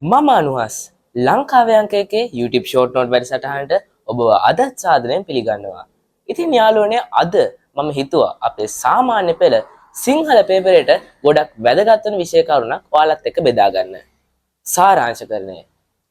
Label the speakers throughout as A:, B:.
A: මම අනුහස් ලංකාවේ අංක එකේ YouTube ෂෝට් නෝට් වැඩසටහනට ඔබව අදත් සාදරයෙන් පිළිගන්නවා. ඉතින් යාළුවනේ අද මම හිතුවා අපේ සාමාන්‍ය පෙළ සිංහල පේපරේට ගොඩක් වැදගත් වෙන විෂය කරුණක් ඔයාලත් එක්ක බෙදා ගන්න. සාරාංශකරණය.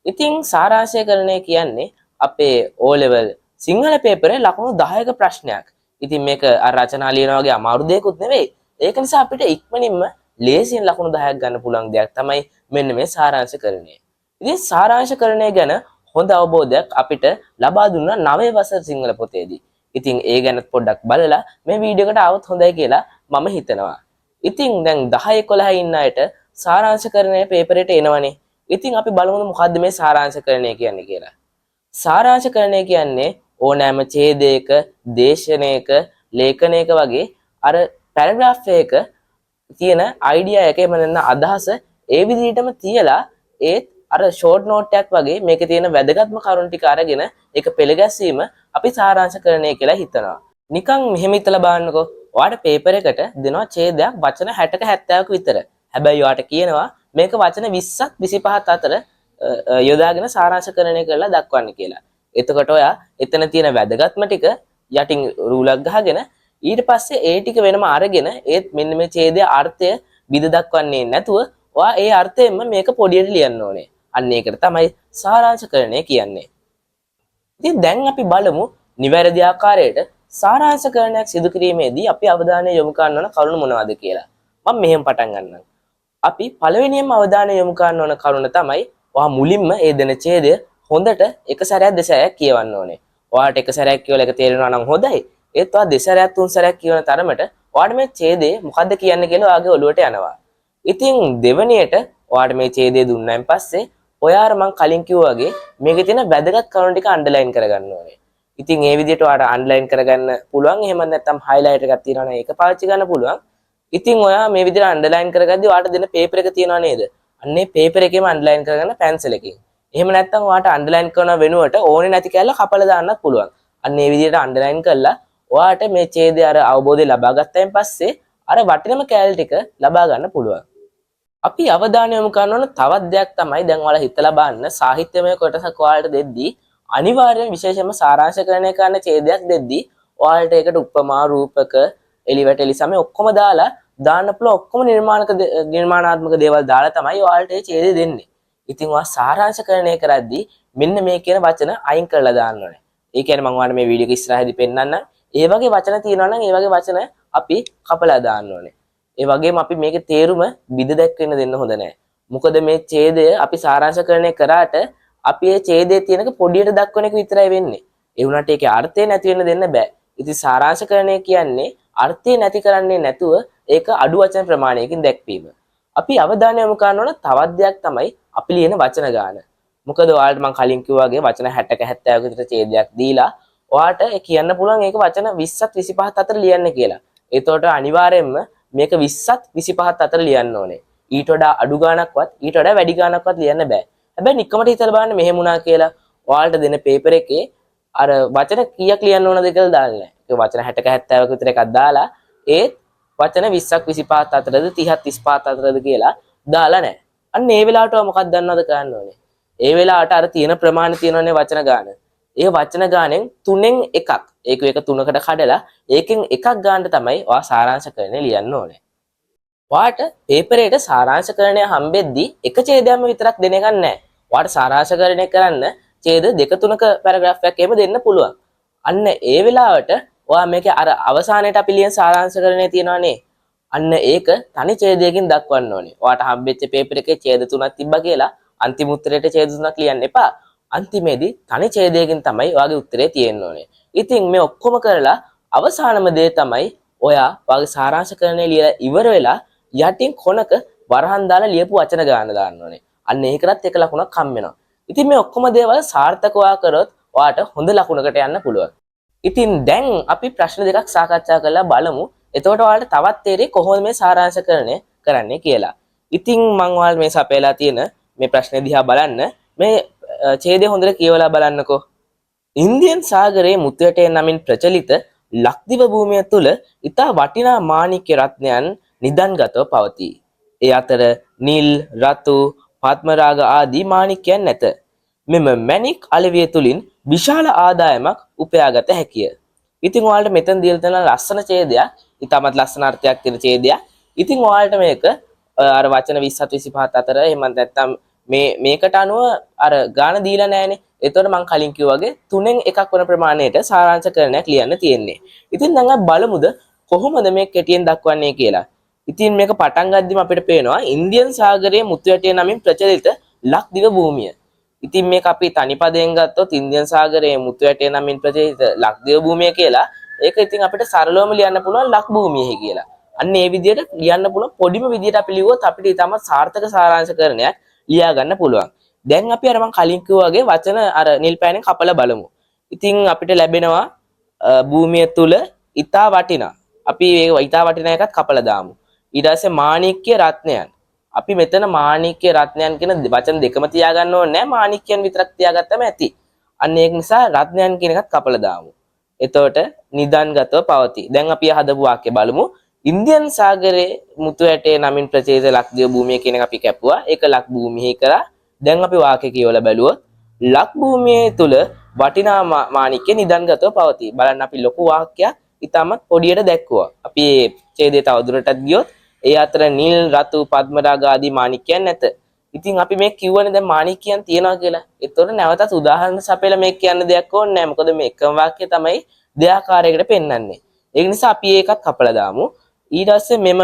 A: ඉතින් සාරාංශකරණය කියන්නේ අපේ O level සිංහල පේපරේ ලකුණු 10ක ප්‍රශ්නයක්. ඉතින් මේක අර රචනා ලියනවා වගේ අමාරු දෙයක්වත් නෙවෙයි. ඒක නිසා අපිට ඉක්මනින්ම ලේසියෙන් ලකුණු 10ක් ගන්න පුළුවන් දෙයක් තමයි මෙන්න මේ සාරාංශකරණය. ඉතින් සාරාංශකරණය ගැන හොඳ අවබෝධයක් අපිට ලබා දුන්නා 9 වසර සිංහල පොතේදී. ඉතින් ඒ ගැන පොඩ්ඩක් බලලා මේ වීඩියෝ එකට આવොත් හොඳයි කියලා මම හිතනවා. ඉතින් දැන් 10 11 ඉන්න අයට සාරාංශකරණය පේපරේට එනවනේ. ඉතින් අපි බලමු මොකද්ද මේ සාරාංශකරණය කියන්නේ කියලා. සාරාංශකරණය කියන්නේ ඕනෑම ඡේදයක, දේශනයක, ලේඛනයක වගේ අර පැරග්‍රාෆ් එකක තියෙන අයිඩියා එක එහෙම නැත්නම් අදහස ඒ විදිහටම තියලා ඒත් අර ෂෝට් නෝට් එකක් වගේ මේකේ තියෙන වැදගත්ම කරුණු ටික අරගෙන ඒක පෙළගැස්වීම අපි සාරාංශකරණය කියලා හිතනවා. නිකන් මෙහෙම හිතලා බලන්නකෝ. ඔයාලට පේපර් එකට දෙනවා ඡේදයක් වචන 60ක 70ක විතර. හැබැයි ඔයාලට කියනවා මේක වචන 20ක් 25ක් අතර යොදාගෙන සාරාංශකරණය කරලා දක්වන්න කියලා. එතකොට ඔයා එතන තියෙන වැදගත්ම ටික යටින් රූලක් ගහගෙන ඊට පස්සේ ඒ ටික වෙනම අරගෙන ඒත් මෙන්න මේ ඡේදයේ අර්ථය විද දක්වන්නේ නැතුව ඔයා ඒ අර්ථයෙන්ම මේක පොඩියට ලියන්න ඕනේ. අන්න ඒකට තමයි සාරාංශකරණය කියන්නේ. ඉතින් දැන් අපි බලමු නිවැරදි ආකාරයට සාරාංශකරණයක් සිදු කිරීමේදී අපි අවධානය යොමු කරන්න ඕන කරුණු මොනවද කියලා. මම මෙහෙම පටන් ගන්නම්. අපි පළවෙනියෙන්ම අවධානය යොමු කරන්න ඕන කරුණ තමයි ඔයා මුලින්ම ඒ දෙන ඡේදය හොඳට එක සැරයක් දෙසරයක් කියවන්න ඕනේ. ඔයාට එක සැරයක් කියවලා එක තේරෙනවා නම් හොඳයි. ඒත් ඔයා දෙසරයක් තුන් සැරයක් කියවන තරමට ඔයාට මේ ඡේදය මොකද්ද කියන්නේ කියලා ඔයාගේ ඔළුවට යනවා. ඉතින් දෙවැනියට ඔයාට මේ ඡේදය දුන්නාන් පස්සේ ඔයාර මං කලින් කිව්වා වගේ මේකේ තියෙන වැදගත් කරුණු ටික අන්ඩර්ලයින් කරගන්න ඕනේ. ඉතින් ඒ විදිහට ඔයාට අන්ඩර්ලයින් කරගන්න පුළුවන්. එහෙම නැත්නම් හයිලයිට් එකක් තියෙනවා නම් ඒක පාවිච්චි ගන්න පුළුවන්. ඉතින් ඔයා මේ විදිහට අන්ඩර්ලයින් කරගද්දී ඔයාට දෙන පේපර් එක තියෙනවා නේද? අන්නේ පේපර් එකේම අන්ඩර්ලයින් කරගන්න පැන්සල් එකකින්. එහෙම නැත්නම් ඔයාට අන්ඩර්ලයින් කරන වෙනුවට ඕනේ නැති කැල්ල කපලා දාන්නත් පුළුවන්. අන්න ඒ විදිහට අන්ඩර්ලයින් කරලා ඔයාට මේ ඡේදය අර අවබෝධය ලබා ගත්තයින් පස්සේ අර වටිනම කැලේ ටික ලබා ගන්න පුළුවන්. අපි අවධානය යොමු කරන ඕන තවත් දෙයක් තමයි දැන් ඔයාලා හිතලා බලන්න සාහිත්‍යමය කොටසක් ඔයාලට දෙද්දී අනිවාර්යයෙන් විශේෂයෙන්ම සාරාංශකරණය කරන ඡේදයක් දෙද්දී ඔයාලට ඒකට උපමා රූපක එලිවට එලිසම ඔක්කොම දාලා දාන්න පුළුවන් ඔක්කොම නිර්මාණාත්මක දේවල් දාලා තමයි ඔයාලට මේ ඡේදය දෙන්නේ. ඉතින් ඔයා සාරාංශකරණය කරද්දී මෙන්න මේ කියන වචන අයින් කරලා දාන්න ඕනේ. ඒ කියන්නේ මම ඔයාලට මේ වීඩියෝ එක ඉස්සරහදී පෙන්නන්නම්. ඒ වගේ වචන තියෙනවා නම් ඒ වගේ වචන අපි කපලා දාන්න ඕනේ. ඒ වගේම අපි මේකේ තේරුම බිඳ දැක්වෙන්න දෙන්න හොඳ නැහැ. මොකද මේ ඡේදය අපි සාරාංශකරණය කරාට අපි මේ ඡේදයේ තියෙනක පොඩියට දක්වන එක විතරයි වෙන්නේ. ඒ වුණාට ඒකේ අර්ථය නැති වෙන්න දෙන්න බෑ. ඉතින් සාරාංශකරණය කියන්නේ අර්ථය නැති කරන්නේ නැතුව ඒක අඩු වචන ප්‍රමාණයකින් දැක්වීම. අපි අවධානය යොමු කරන ඕන තවත් දෙයක් තමයි අපි ලියන වචන ගාන. මොකද ඔයාලට මම කලින් කිව්වා වගේ වචන 60ක 70ක විතර ඡේදයක් දීලා ඔයාට කියන්න පුළුවන් ඒක වචන 20ත් 25ත් අතර ලියන්න කියලා. ඒතකොට අනිවාර්යයෙන්ම මේක 20ත් 25ත් අතර ලියන්න ඕනේ. ඊට වඩා අඩු ගාණක්වත් ඊට වඩා වැඩි ගාණක්වත් ලියන්න බෑ. හැබැයි නිකමට හිතලා බලන්න මෙහෙම වුණා කියලා ඔයාලට දෙන පේපර් එකේ අර වචන කීයක් ලියන්න ඕනද කියලා දාලා නැහැ. ඒක වචන 60ක 70ක විතර එකක් දාලා ඒත් වචන 20ක් 25ත් අතරද 30ක් 35ත් අතරද කියලා දාලා නැහැ. අන්න ඒ වෙලාවට මොකක්ද දන්නවද කරන්න ඕනේ? ඒ වෙලාවට අර තියෙන ප්‍රමාණය තියෙනවනේ වචන ගාන. ඒ වචන ගානෙන් තුනෙන් එකක් ඒක තුනකට කඩලා ඒකෙන් එකක් ගන්න තමයි ඔයා සාරාංශකරණය ලියන්න ඕනේ. ඔයාට පේපරේට සාරාංශකරණය හම්බෙද්දී එක ඡේදයක්ම විතරක් දෙන එකක් නැහැ. ඔයාට සාරාංශකරණය කරන්න ඡේද දෙක තුනක පැරග්‍රාෆ් එකක් එහෙම දෙන්න පුළුවන්. අන්න ඒ වෙලාවට ඔයා මේකේ අර අවසානයේට අපි ලියන සාරාංශකරණය තියෙනවානේ. අන්න ඒක තනි ඡේදයකින් දක්වන්න ඕනේ. ඔයාට හම්බෙච්ච පේපර් එකේ ඡේද තුනක් තිබ්බා කියලා අන්තිම උත්තරේට ඡේද තුනක් ලියන්න එපා. අන්තිමේදී තනි ඡේදයකින් තමයි ඔයාගේ උත්තරේ තියෙන්න ඕනේ. ඉතින් මේ ඔක්කොම කරලා අවසානම දේ තමයි ඔයා ඔයාගේ සාරාංශකරණය ලියලා ඉවර වෙලා යටින් කොනක වරහන් දාලා ලියපු වචන ගාන දාන්න ඕනේ. අන්න ඒකටත් එක ලකුණක් හම් වෙනවා. ඉතින් මේ ඔක්කොම දේවල් සාර්ථකව කරොත් ඔයාට හොඳ ලකුණකට යන්න පුළුවන්. ඉතින් දැන් අපි ප්‍රශ්න දෙකක් සාකච්ඡා කරලා බලමු. එතකොට ඔයාලට තවත් තේරෙයි කොහොමද මේ සාරාංශකරණය කරන්නේ කියලා. ඉතින් මම ඔයාලට මේ සපයලා තියෙන මේ ප්‍රශ්නේ දිහා බලන්න මේ ඡේදය හොඳට කියවලා බලන්නකෝ. ඉන්දියන් සාගරයේ මුතුයට නමින් ප්‍රචලිත ලක්දිව භූමිය තුල ඉතා වටිනා මාණික්‍ය රත්නයන් නිදන්ගතව පවතී. ඒ අතර නිල්, රතු, පద్මරාග ආදී මාණික්‍යයන් නැත. මෙම මැණික් අලෙවිය තුලින් විශාල ආදායමක් උපයාගත හැකිය. ඉතින් ඔයාලට මෙතන දීලා තියෙන ලස්සන ඡේදයක්, ඊටමත් ලස්සන අර්ථයක් තියෙන ඡේදයක්. ඉතින් ඔයාලට මේක අර වචන 27 25 අතර එහෙම නැත්නම් මේකට අනුව අර ගාන දීලා නැහනේ. එතකොට මම කලින් කිව්වා වගේ තුනෙන් එකක් වන ප්‍රමාණයට සාරාංශකරණයක් ලියන්න තියෙන්නේ. ඉතින් දැන් අපි බලමුද කොහොමද මේ කෙටියෙන් දක්වන්නේ කියලා. ඉතින් මේක පටන් ගද්දිම අපිට පේනවා ඉන්දියන් සාගරයේ මුතු ඇටය නමින් ප්‍රචලිත ලක්දිව භූමිය. ඉතින් මේක අපි තනිපදයෙන් ගත්තොත් ඉන්දියන් සාගරයේ මුතු ඇටය නමින් ප්‍රචලිත ලක්දිව භූමිය කියලා ඒක ඉතින් අපිට සරලවම ලියන්න පුළුවන් ලක් භූමියෙහි කියලා. අන්න ඒ විදිහට ලියන්න පුළුවන් පොඩිම විදිහට අපි ලිව්වොත් අපිට ඊටමත් සාර්ථක සාරාංශකරණයක් ලියා ගන්න පුළුවන්. දැන් අපි අර මම කලින් කිව්වා වගේ වචන අර නිල් පෑනෙන් කපලා බලමු. ඉතින් අපිට ලැබෙනවා භූමිය තුල ඊතා වටිනා. අපි මේ ඊතා වටිනා එකත් කපලා දාමු. ඊට පස්සේ මාණික්‍ය රත්නයන්. අපි මෙතන මාණික්‍ය රත්නයන් කියන වචන දෙකම තියාගන්න ඕනේ නැහැ. මාණික්‍යයන් විතරක් තියාගත්තම ඇති. අන්න ඒක නිසා රත්නයන් කියන එකත් කපලා දාමු. එතකොට නිදන්ගතව පවතී. දැන් අපි හදපු වාක්‍ය බලමු. ඉන්දියන් සාගරයේ මුතු ඇටේ නමින් ප්‍රචලිත ලක්දිව භූමිය කියන එක අපි කැපුවා. ඒක ලක් භූමියෙහි කරා. දැන් අපි වාක්‍ය කියවලා බැලුවොත් ලක් භූමියේ තුල වටිනා මාණික්‍ය නිදන්ගතව පවතී. බලන්න අපි ලොකු වාක්‍යයක් ඉතාමත් පොඩියට දැක්කුවා. අපි මේ ඡේදය තවදුරටත් ගියොත් ඒ අතර නිල් රතු පద్මරාග ආදී මාණික්‍යයන් නැත. ඉතින් අපි මේ කියවනේ දැන් මාණික්‍යයන් තියනවා කියලා. ඒතකොට නැවතත් උදාහරණ සපයලා මේක කියන්න දෙයක් ඕනේ නැහැ. මොකද මේ එකම වාක්‍යය තමයි දෙආකාරයකට පෙන්වන්නේ. ඒ නිසා අපි ඒකත් කපලා දාමු. ඊට පස්සේ මෙම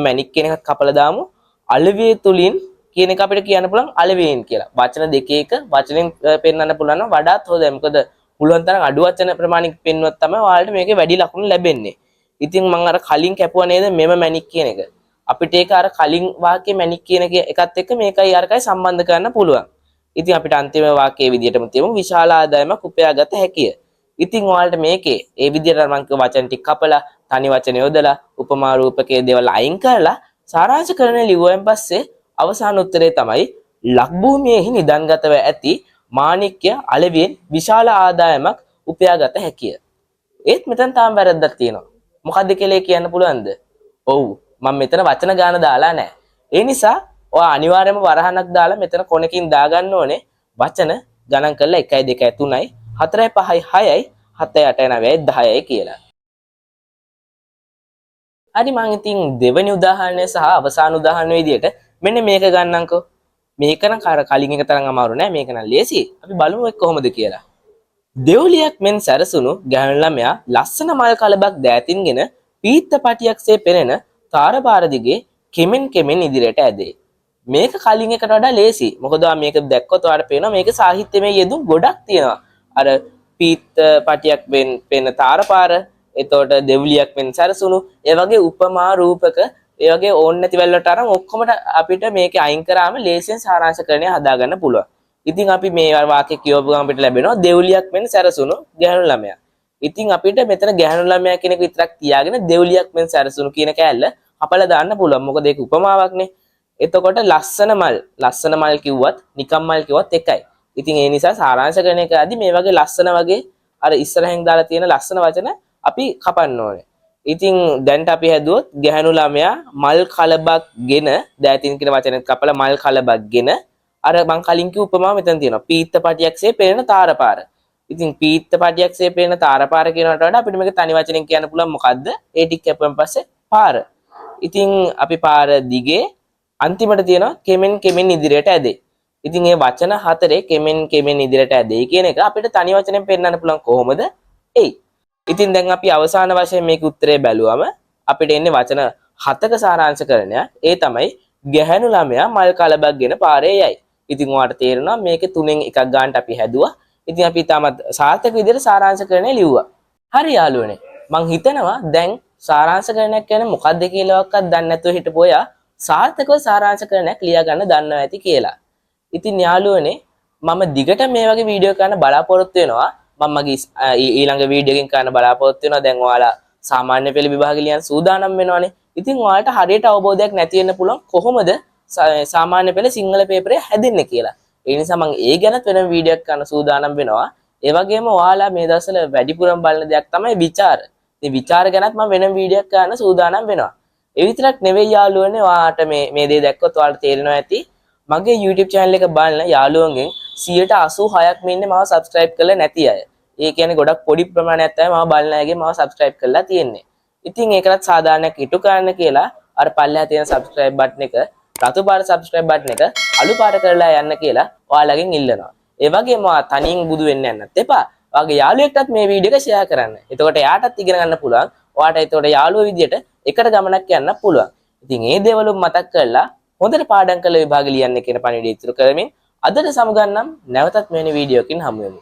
A: මැණික් කියන එකත් කපලා දාමු. අලවිය තුලින් කියන එක අපිට කියන්න පුළුවන් අලවියෙන් කියලා. වචන දෙක එක වචනෙන් පෙන්වන්න පුළුවන් නම් වඩාත් හොඳයි. මොකද පුළුවන් තරම් අඩු වචන ප්‍රමාණික පෙන්වුවත් තමයි ඔයාලට මේකේ වැඩි ලකුණු ලැබෙන්නේ. ඉතින් මම අර කලින් කැපුවා නේද මෙම මැණික් කියන එක. අපිට ඒක අර කලින් වාක්‍යයේ මැණික් කියන එකත් එක්ක මේකයි අරකයි සම්බන්ධ කරන්න පුළුවන්. ඉතින් අපිට අන්තිම වාක්‍යයේ විදිහටම තියමු විශාල ආදායමක් උපයාගත හැකිය. ඉතින් ඔයාලට මේකේ ඒ විදිහට මම වචන ටික කපලා තනි වචන යොදලා උපමා රූපකයේ දේවල් අයින් කරලා සාරාංශකරණය ලිව්වෙන් පස්සේ අවසාන උත්තරේ තමයි ලක් භූමියේහි නිදන්ගතව ඇති මාණික්‍ය අලෙවියෙන් විශාල ආදායමක් උපයාගත හැකිය. ඒත් මෙතන තාම වැරද්දක් තියෙනවා. මොකද්ද කියලා කියන්න පුළුවන්ද? ඔව් මම මෙතන වචන ගාන දාලා නැහැ. ඒ නිසා ඔයා අනිවාර්යයෙන්ම වරහණක් දාලා මෙතන කොනකින් දාගන්න ඕනේ වචන ගණන් කරලා 1 2 3යි 4යි 5යි 6යි 7යි 8යි 9යි 10යි කියලා. හරි මම ඉතින් දෙවෙනි උදාහරණය සහ අවසාන උදාහරණ විදියට මෙන්න මේක ගන්නම්කෝ. මේක නම් කලින් එක තරම් අමාරු නෑ. මේක නම් ලේසි. අපි බලමු ඒක කොහොමද කියලා. දෙව්ලියක් මෙන් සැරසුණු ගැහැණු ළමයා ලස්සන මල් කලබක් දෑතින්ගෙන පීත්ත පටියක්සේ පෙනෙන තාරපාර දිගේ කෙමෙන් කෙමෙන් ඉදිරියට ඇදේ. මේක කලින් එකට වඩා ලේසි. මොකද මේක දැක්කොත් ඔයාලට පේනවා මේක සාහිත්‍යමය යෙදුම් ගොඩක් තියෙනවා. අර පීත්ත පටියක් වෙන තාරපාර, එතකොට දෙව්ලියක් මෙන් සැරසුණු, ඒ වගේ උපමා රූපක, ඒ වගේ ඕන් නැති වැල්ලට අරන් ඔක්කොමට අපිට මේකේ අයින් කරාම ලේසියෙන් සාරාංශකරණය හදාගන්න පුළුවන්. ඉතින් අපි මේ වාක්‍ය කියවපුවම අපිට ලැබෙනවා දෙව්ලියක් මෙන් සැරසුණු ගැහැණු ළමයා. ඉතින් අපිට මෙතන ගැහැණු ළමයා කියන එක විතරක් තියාගෙන දෙව්ලියක් මෙන් සැරසුණු කියන කෑල්ල අපල දාන්න පුළුවන්. මොකද ඒක උපමාවක්නේ. එතකොට ලස්සන මල් කිව්වත් නිකම් මල් කිව්වත් එකයි. ඉතින් ඒ නිසා සාරාංශකරණය කරද්දී මේ වගේ ලස්සන වගේ අර ඉස්සරහින් දාලා තියෙන ලස්සන වචන අපි කපන්න ඕනේ. ඉතින් දැන්ට අපි හැදුවොත් ගැහැණු ළමයා මල් කලබක් ගෙන දෑතින් කියන වචනෙත් කපලා මල් කලබක් ගෙන අර මං කලින් කිව්ව උපමාව මෙතන තියෙනවා. පීත්ත පටියක්සේ පේන තාරපාර. ඉතින් පීත්ත පටියක්සේ පේන තාරපාර කියනකට වඩා අපිට මේක තනි වචනෙන් කියන්න පුළුවන් මොකද්ද? ඒ ටික කැපුවන් පස්සේ පාර. ඉතින් අපි පාර දිගේ අන්තිමට තියෙනවා කෙමෙන් කෙමෙන් ඉදිරියට ඇදේ. ඉතින් මේ වචන හතරේ කෙමෙන් කෙමෙන් ඉදිරියට ඇදේ කියන එක අපිට තනි වචනෙන් පෙන්නන්න පුළුවන් කොහොමද? එයි. ඉතින් දැන් අපි අවසාන වශයෙන් මේක උත්තරේ බැලුවම අපිට එන්නේ වචන 7ක සාරාංශකරණය. ඒ තමයි ගැහැණු ළමයා මල් කලබක් ගෙන පාරේ යයි. ඉතින් ඔයාලට තේරෙනවා මේකේ තුනෙන් එකක් ගන්නට අපි හැදුවා. ඉතින් අපි තාමත් සාර්ථක විදිහට සාරාංශකරණය ලිව්වා. හරි යාළුවනේ. මං හිතනවා දැන් සාරාංශකරණයක් කියන්නේ මොකක්ද කියලාවත් දන්නේ නැතුව හිටපු ඔයා සාර්ථකව සාරාංශකරණයක් ලියා ගන්න දන්නවා ඇති කියලා. ඉතින් යාළුවනේ මම දිගට මේ වගේ වීඩියෝ කරන්න බලාපොරොත්තු වෙනවා. මම මගේ ඊළඟ වීඩියෝ එකකින් කරන්න බලාපොරොත්තු වෙනවා. දැන් ඔයාලා සාමාන්‍ය පෙළ විභාග ලියන්න සූදානම් වෙනවානේ. ඉතින් ඔයාලට හරියට අවබෝධයක් නැති වෙන්න පුළුවන් කොහොමද සාමාන්‍ය පෙළ සිංහල පේපරේ හැදෙන්නේ කියලා. ඒ නිසා මම ඒ ගැනත් වෙන වීඩියෝ එකක් කරන්න සූදානම් වෙනවා. ඒ වගේම ඔයාලා මේ දවස්වල වැඩිපුරම බලන දෙයක් තමයි විචාර. ඉතින් විචාර ගැනත් මම වෙනම වීඩියෝ එකක් කරන්න සූදානම් වෙනවා. ඒ විතරක් නෙවෙයි යාළුවනේ ඔයාට මේ දේ දැක්කොත් ඔයාලට තේරෙනවා ඇති මගේ YouTube channel එක බලන යාළුවන්ගෙන් 86%ක්ම ඉන්නේ මාව subscribe කරලා නැති අය. ඒ කියන්නේ ගොඩක් පොඩි ප්‍රමාණයක් තමයි මාව බලන අයගේ මාව subscribe කරලා තියෙන්නේ. ඉතින් ඒකටත් සාධාරණයක් ඉටු කරන්න කියලා අර පල්ලෙහා තියෙන subscribe button එක රතු පාට subscribe button එක අලු පාට කරලා යන්න කියලා ඔයාලගෙන් ඉල්ලනවා. ඒ වගේම ඔයා තනියෙන් බුදු වෙන්න යන්නත් එපා. ඔයාගේ යාළුවෙක්ටත් මේ වීඩියෝ එක share කරන්න. එතකොට එයාටත් ඉගෙන ගන්න පුළුවන්. ඔයාට එතකොට යාළුවෝ විදියට එකට ගමනක් යන්න පුළුවන්. ඉතින් මේ දේවල් මතක් කරලා හොඳට පාඩම් කරලා විභාගෙ ලියන්න කියන පණිවිඩය ඉතුරු කරමින් අදට සමුගන්නම් නැවතත් මෙවැනි වීඩියෝකින් හමු වෙමු.